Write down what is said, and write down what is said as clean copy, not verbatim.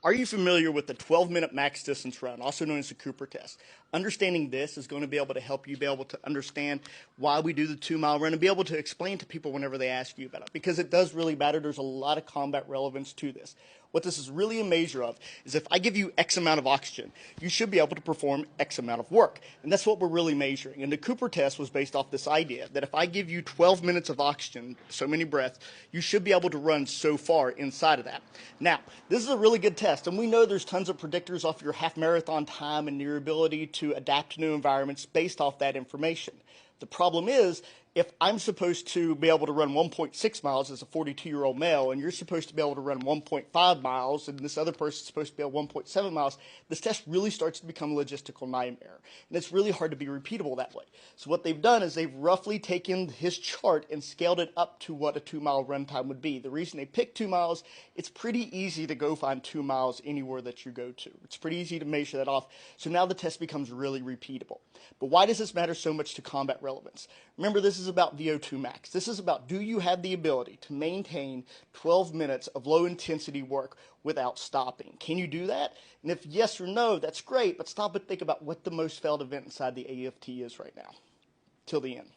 Are you familiar with the 12-minute max distance run, also known as the Cooper test? Understanding this is going to be able to help you be able to understand why we do the 2 mile run and be able to explain to people whenever they ask you about it, because it does really matter. There's a lot of combat relevance to this. What this is really a measure of is if I give you X amount of oxygen, you should be able to perform X amount of work. And that's what we're really measuring. And the Cooper test was based off this idea that if I give you 12 minutes of oxygen, so many breaths, you should be able to run so far inside of that. Now, this is a really good test, and we know there's tons of predictors off your half marathon time and your ability to adapt to new environments based off that information. The problem is, if I'm supposed to be able to run 1.6 miles as a 42-year-old male, and you're supposed to be able to run 1.5 miles, and this other person's supposed to be able 1.7 miles, this test really starts to become a logistical nightmare. And it's really hard to be repeatable that way. So what they've done is they've roughly taken his chart and scaled it up to what a 2 mile run time would be. The reason they picked 2 miles, it's pretty easy to go find 2 miles anywhere that you go to. It's pretty easy to measure that off. So now the test becomes really repeatable. But why does this matter so much to combat relevance? Remember, this is about VO2 max. This is about, do you have the ability to maintain 12 minutes of low intensity work without stopping? Can you do that? And if yes or no, that's great, but stop and think about what the most failed event inside the AFT is right now. Till the end.